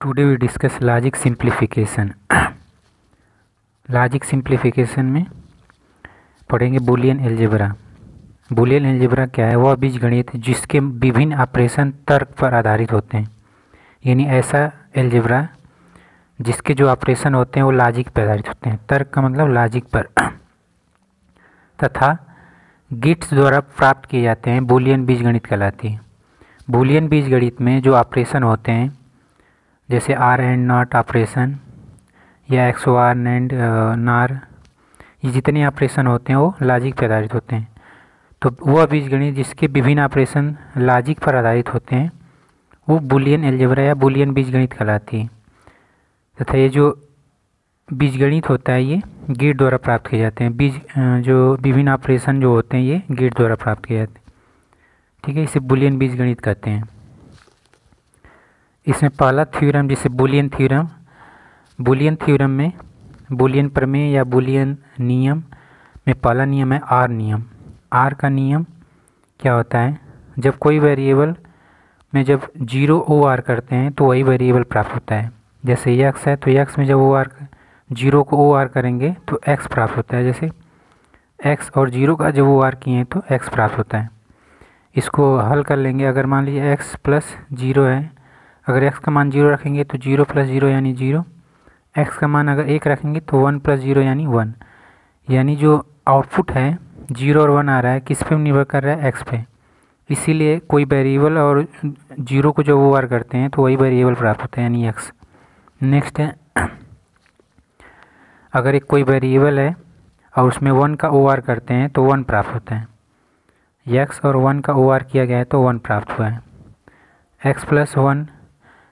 Today we discuss logic simplification. Logic simplification में पढ़ेंगे Boolean algebra. Boolean algebra क्या है? वह बीजगणित जिसके विभिन्न ऑपरेशन तर्क पर आधारित होते हैं, यानी ऐसा अलजेब्रा जिसके जो ऑपरेशन होते हैं वो लॉजिक पर आधारित होते हैं। तर्क का मतलब लॉजिक पर, तथा गिट्स द्वारा प्राप्त किए जाते हैं, बूलियन बीजगणित कहलाती है। बूलियन बीजगणित में जो ऑपरेशन होते हैं जैसे आर एंड नॉट ऑपरेशन या एक्सओआर एंड नार, ये जितने ऑपरेशन होते हैं वो लॉजिक पर आधारित होते हैं। तो वह बीजगणित जिसके विभिन्न ऑपरेशन लॉजिक पर आधारित होते हैं वो बूलियन अलजेब्रा या बूलियन बीजगणित कहलाती है। तथा ये जो बीजगणित होता है ये गेट द्वारा प्राप्त किए जाते हैं। जो विभिन्न ऑपरेशन जो होते हैं ये गेट द्वारा प्राप्त किए जाते हैं। ठीक है, इसे बूलियन बीजगणित कहते हैं। इसमें पहला थ्योरम जिसे बूलियन थ्योरम, बूलियन थ्योरम में बूलियन प्रमेय या बूलियन नियम में पहला नियम है आर नियम। आर का नियम क्या होता है? जब कोई वेरिएबल में जब 0 ओ आर करते हैं तो वही वेरिएबल प्राप्त होता है। जैसे यक्स है तो यक्स में जब ओ आर 0 को ओ आर करेंगे तो एक्स प्राप्त होता है। जैसे एक्स और 0 का जब ओ आर किए हैं तो एक्स प्राप्त होता है। इसको हल कर लेंगे। अगर मान लीजिए एक्स प्लस 0 है, अगर x का मान 0 रखेंगे तो 0 प्लस 0 यानी 0। x का मान अगर 1 रखेंगे तो 1 प्लस 0 यानी 1। यानी जो आउटपुट है 0 और 1 आ रहा है किस पे निर्भर कर रहा है? x पे। इसीलिए कोई वेरिएबल और 0 को जब ओ आर करते हैं तो वही वेरिएबल प्राप्त होता है, यानी x। नेक्स्ट है, अगर एक कोई वेरिएबल है और उसमें 1 का ओ आर करते हैं तो 1 प्राप्त होता है। x और 1 का ओ आर किया गया है तो 1 प्राप्त हुआ है। x प्लस 1,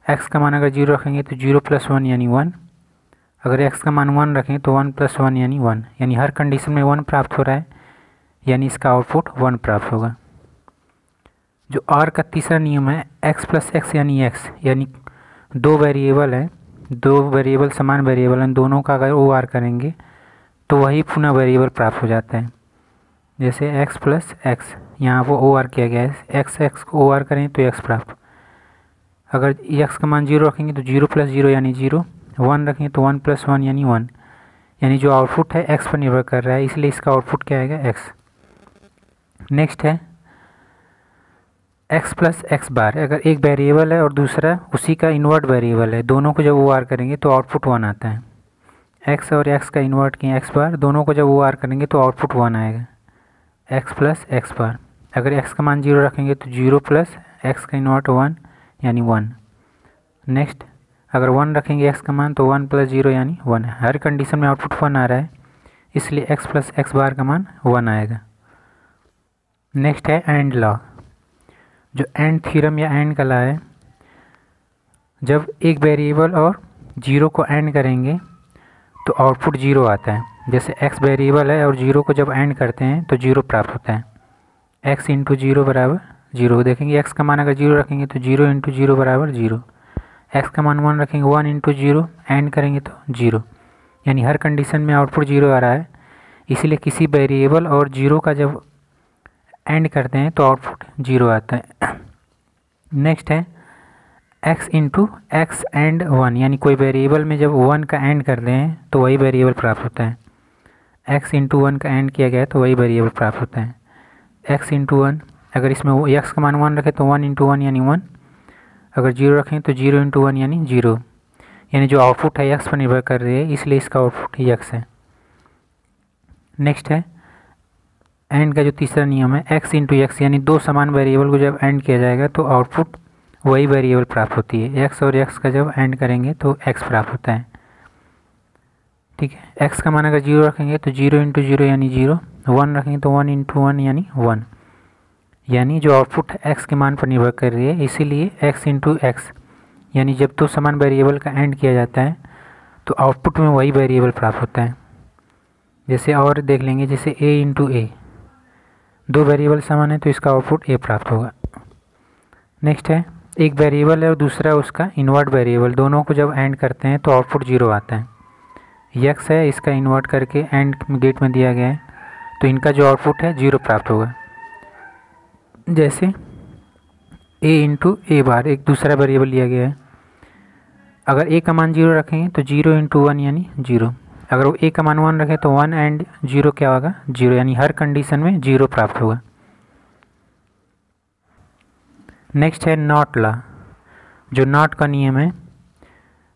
x का मान अगर 0 रखेंगे तो 0 प्लस 1 यानी 1। अगर x का मान 1 रखें तो 1 प्लस 1 यानी 1। यानी हर कंडीशन में 1 प्राप्त हो रहा है, यानी इसका आउटपुट 1 प्राप्त होगा। जो R का तीसरा नियम है x प्लस एक्स यानी x, यानी दो वेरिएबल हैं, दो वेरिएबल समान वेरिएबल हैं, दोनों का अगर ओ आर करेंगे तो वही पुनः वेरिएबल प्राप्त हो जाता है। जैसे x प्लस एक्स, यहाँ वो ओ आर किया गया है, x को ओ आर करें तो x प्राप्त। अगर x का मान 0 रखेंगे तो 0 प्लस 0 यानी 0, 1 रखेंगे तो 1 प्लस 1 यानी 1। यानी जो आउटपुट है x पर निर्भर कर रहा है, इसलिए इसका आउटपुट क्या आएगा? x। नेक्स्ट है x प्लस एक्स बार। अगर एक वेरिएबल है और दूसरा उसी का इन्वर्ट वेरिएबल है, दोनों को जब ओ आर करेंगे तो आउटपुट 1 आता है। x और x का इन्वर्ट किए x बार, दोनों को जब ओ आर करेंगे तो आउटपुट 1 आएगा, x प्लस एक्स बार। अगर x का मान 0 रखेंगे तो 0 प्लस x का इन्वर्ट 1 यानी 1। नेक्स्ट, अगर 1 रखेंगे x का मान तो 1 प्लस 0 यानी 1। हर कंडीशन में आउटपुट 1 आ रहा है, इसलिए x प्लस एक्स बार का मान 1 आएगा। नेक्स्ट है एंड लॉ। जो एंड थ्योरम या एंड का लॉ है, जब एक वेरिएबल और 0 को एंड करेंगे तो आउटपुट 0 आता है। जैसे x वेरिएबल है और 0 को जब एंड करते हैं तो 0 प्राप्त होता है। x इंटू 0 बराबर 0। देखेंगे x का मान अगर 0 रखेंगे तो 0 इंटू 0 बराबर 0। x का मान 1 रखेंगे, 1 इंटू 0 एंड करेंगे तो 0। यानी हर कंडीशन में आउटपुट 0 आ रहा है, इसीलिए किसी वेरिएबल और 0 का जब एंड करते हैं तो आउटपुट 0 आता है। नेक्स्ट है x इंटू एक्स एंड 1, यानी कोई वेरिएबल में जब 1 का एंड करते हैं तो वही वेरिएबल प्राप्त होता है। x इंटू 1 का एंड किया गया है तो वही वेरिएबल प्राप्त होता है। x इंटू 1, अगर इसमें x का मान 1 रखें तो 1 इंटू 1 यानी 1। अगर 0 रखें तो 0 इंटू 1 यानी 0। यानी जो आउटपुट है x पर निर्भर कर रही है, इसलिए इसका आउटपुट ही x है। नेक्स्ट है एंड का जो तीसरा नियम है x इंटू एक्स, यानी दो समान वेरिएबल को जब एंड किया जाएगा तो आउटपुट वही वेरिएबल प्राप्त होती है। x और x का जब एंड करेंगे तो x प्राप्त होता है। ठीक है, x का मान अगर 0 रखेंगे तो 0 इंटू 0 यानी 0, 1 रखेंगे तो 1 इंटू 1 यानी 1। यानी जो आउटपुट x के मान पर निर्भर कर रही है, इसीलिए x इंटू एक्स, यानी जब दो समान वेरिएबल का एंड किया जाता है तो आउटपुट में वही वेरिएबल प्राप्त होता है। जैसे और देख लेंगे, जैसे a इंटू ए, दो वेरिएबल समान है तो इसका आउटपुट a प्राप्त होगा। नेक्स्ट है एक वेरिएबल है और दूसरा उसका इन्वर्ट वेरिएबल, दोनों को जब एंड करते हैं तो आउटपुट 0 आता है। x है, इसका इन्वर्ट करके एंड गेट में दिया गया है तो इनका जो आउटपुट है 0 प्राप्त होगा। जैसे a इंटू ए बार, एक दूसरा वेरिएबल लिया गया है, अगर ए का मान 0 रखेंगे तो 0 इंटू 1 यानी 0। अगर वो ए का मान 1 रखें तो 1 एंड 0 क्या होगा 0, यानी हर कंडीशन में 0 प्राप्त होगा। नेक्स्ट है नॉट लॉ। जो नॉट का नियम है,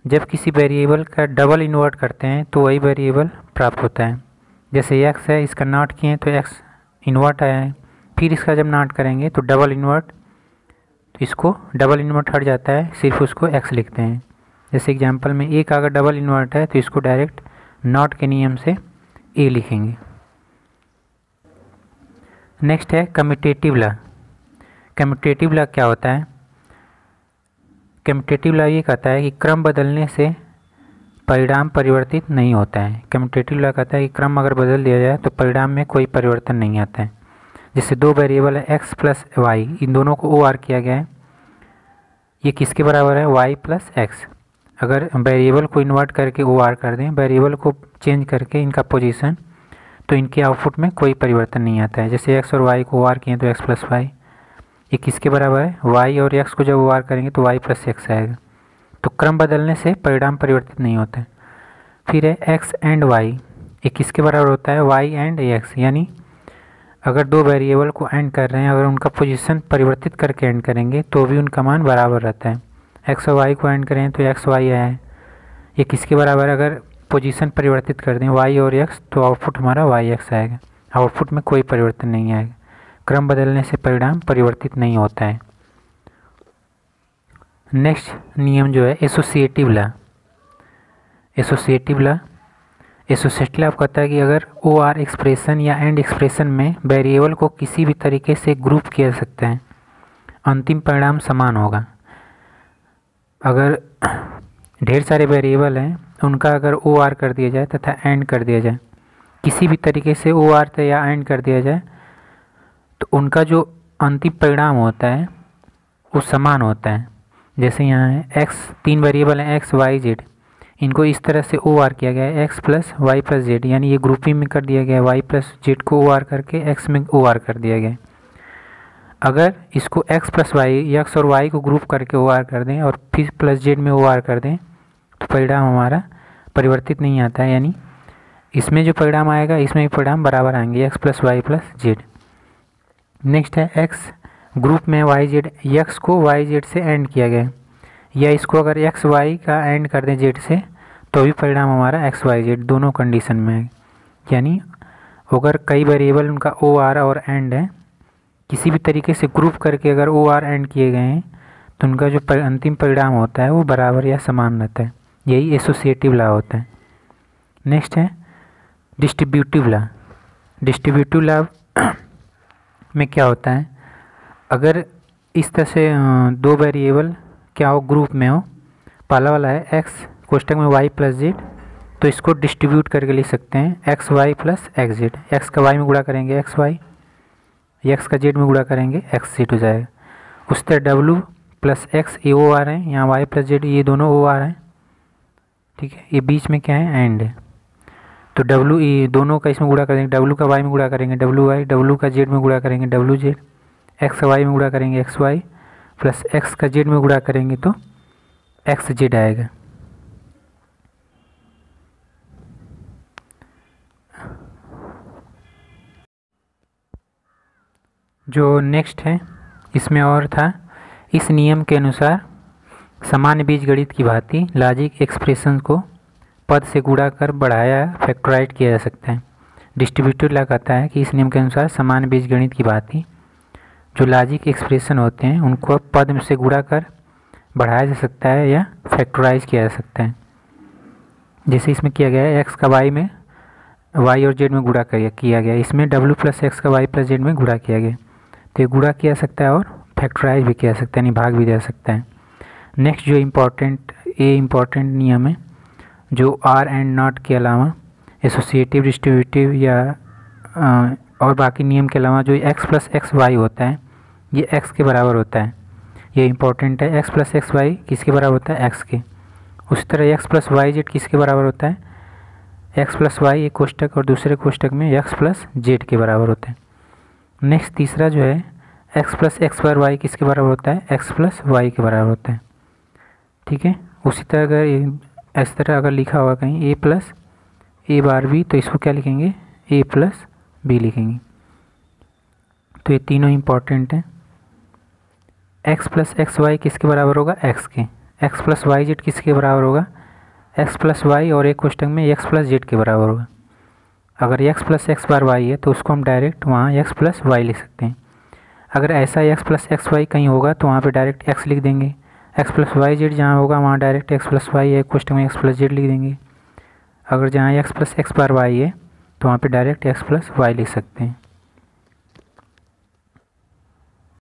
जब किसी वेरिएबल का डबल इन्वर्ट करते हैं तो वही वेरिएबल प्राप्त होता है। जैसे x है, इसका नॉट किए तो x इन्वर्ट आया है, फिर इसका जब नॉट करेंगे तो डबल इन्वर्ट, तो इसको डबल इन्वर्ट हट जाता है, सिर्फ उसको x लिखते हैं। जैसे एग्जांपल में a का अगर डबल इन्वर्ट है तो इसको डायरेक्ट नॉट के नियम से a लिखेंगे। नेक्स्ट है कम्यूटेटिव लॉ। कम्यूटेटिव लॉ क्या होता है? कम्यूटेटिव लॉ ये कहता है कि क्रम बदलने से परिणाम परिवर्तित नहीं होता है। कम्यूटेटिव लॉ कहता है कि क्रम अगर बदल दिया जाए तो परिणाम में कोई परिवर्तन नहीं आता है। जैसे दो वेरिएबल है x प्लस वाई, इन दोनों को OR किया गया है, ये किसके बराबर है y प्लस एक्स। अगर वेरिएबल को इन्वर्ट करके OR कर दें, वेरिएबल को चेंज करके इनका पोजीशन, तो इनके आउटपुट में कोई परिवर्तन नहीं आता है। जैसे x और y को OR किए तो x प्लस वाई, ये किसके बराबर है y और x को जब OR करेंगे तो y प्लस एक्स आएगा। तो क्रम बदलने से परिणाम परिवर्तित नहीं होता है। फिर है x एंड y, ये किसके बराबर होता है y एंड x, यानी अगर दो वेरिएबल को एंड कर रहे हैं, अगर उनका पोजीशन परिवर्तित करके एंड करेंगे तो भी उनका मान बराबर रहता है। x और y को एंड करें तो x y आया है, ये किसके बराबर है? अगर पोजीशन परिवर्तित कर दें y और x तो आउटपुट हमारा y x आएगा। आउटपुट में कोई परिवर्तन नहीं आएगा। क्रम बदलने से परिणाम परिवर्तित नहीं होता है। नेक्स्ट नियम जो है एसोसिएटिव लॉ। एसोसिएटिव लॉ कहता है कि अगर OR एक्सप्रेशन या एंड एक्सप्रेशन में वेरिएबल को किसी भी तरीके से ग्रुप किया जा सकता है, अंतिम परिणाम समान होगा। अगर ढेर सारे वेरिएबल हैं, उनका अगर OR कर दिया जाए तथा एंड कर दिया जाए, किसी भी तरीके से OR या एंड कर दिया जाए, तो उनका जो अंतिम परिणाम होता है वो समान होता है। जैसे यहाँ है x, तीन वेरिएबल हैं x y z, इनको इस तरह से OR किया गया है x plus y plus z, यानी ये ग्रुपिंग में कर दिया गया है, y प्लस जेड को OR करके x में OR कर दिया गया है। अगर इसको x प्लस वाई, x और y को ग्रुप करके OR कर दें और फिर प्लस जेड में OR कर दें तो परिणाम हमारा परिवर्तित नहीं आता है, यानी इसमें जो परिणाम आएगा इसमें भी परिणाम बराबर आएंगे, x plus y plus z. Next है x ग्रुप में वाई जेड, x को वाई जेड से एंड किया गया है, या इसको अगर x y का एंड कर दें जेड से तो भी परिणाम हमारा x y जेड दोनों कंडीशन में है। यानी अगर कई वेरिएबल उनका OR और एंड है, किसी भी तरीके से ग्रुप करके अगर OR एंड किए गए हैं तो उनका जो अंतिम परिणाम होता है वो बराबर या समान रहता है। यही एसोसिएटिव लॉ होता है। नेक्स्ट है डिस्ट्रीब्यूटिव लॉ। डिस्ट्रीब्यूटिव लॉ में क्या होता है? अगर इस तरह से दो वेरिएबल क्या हो, ग्रुप में हो, पहला वाला है x कोष्टक में y प्लस जेड, तो इसको डिस्ट्रीब्यूट करके लिख सकते हैं x y plus x Z. X का y में गुणा करेंगे x y, x का z में गुणा करेंगे x z हो जाएगा। उस तरह w प्लस x ये OR है, यहाँ y प्लस जेड ये दोनों OR हैं, ठीक है। ये बीच में क्या है? एंड है, तो w ये दोनों का इसमें गुणा करेंगे, w का y में गुणा करेंगे w y, w का z में गुणा करेंगे w z, x का y में गुणा करेंगे x y प्लस x का z में गुणा करेंगे तो x z आएगा। जो नेक्स्ट है इसमें और था, इस नियम के अनुसार सामान्य बीजगणित की भांति लॉजिक एक्सप्रेशन को पद से गुणा कर बढ़ाया फैक्टराइज किया जा सकता है। डिस्ट्रीब्यूटिव लॉ कहता है कि इस नियम के अनुसार सामान्य बीजगणित की भांति जो लॉजिक एक्सप्रेशन होते हैं उनको पद से गुणा कर बढ़ाया जा सकता है या फैक्टराइज किया जा सकता है। जैसे इसमें किया गया है x का y में y और z में गुणा किया गया, इसमें w प्लस एक्स का y प्लस जेड में गुणा किया गया, तो ये गुणा किया जा सकता है और फैक्टराइज भी किया जा सकता है, यानी भाग भी दे सकता है। नेक्स्ट जो इम्पोर्टेंट नियम है, जो आर एंड नॉट के अलावा एसोसिएटिव, डिस्ट्रीब्यूटिव या और बाकी नियम के अलावा जो x प्लस एक्स वाई होता है ये x के बराबर होता है। ये इंपॉर्टेंट है। x प्लस एक्स वाई किसके बराबर होता है? x के। उसी तरह x प्लस वाई जेड किसके बराबर होता है? x प्लस वाई एक कोष्टक और दूसरे कोष्टक में x प्लस जेड के बराबर होता है। नेक्स्ट तीसरा जो है x प्लस एक्स बार वाई किसके बराबर होता है? x प्लस वाई के बराबर होता है, ठीक है। उसी तरह अगर इस तरह अगर लिखा होगा कहीं ए प्लस ए बार बी, तो इसको क्या लिखेंगे, ए प्लस बी लिखेंगे। तो ये तीनों इम्पॉर्टेंट हैं। एक्स प्लस एक्स वाई किसके बराबर होगा, एक्स के। एक्स प्लस वाई जेड किसके बराबर होगा, एक्स प्लस वाई, और एक क्वेश्चन में एक्स प्लस जेड के बराबर होगा। अगर एक्स प्लस एक्स बार वाई है तो उसको हम डायरेक्ट वहाँ एक्स प्लस वाई लिख सकते हैं। अगर ऐसा एक्स प्लस एक्स वाई कहीं होगा तो वहाँ पे डायरेक्ट एक्स लिख देंगे। एक्स प्लस वाई जेड जहाँ होगा वहाँ डायरेक्ट एक्स प्लस वाई है, क्वेश्चन में एक्स प्लस जेड लिख देंगे। अगर जहाँ एक्स प्लस एक्स बार वाई है तो वहाँ पे डायरेक्ट एक्स प्लस वाई लिख सकते हैं।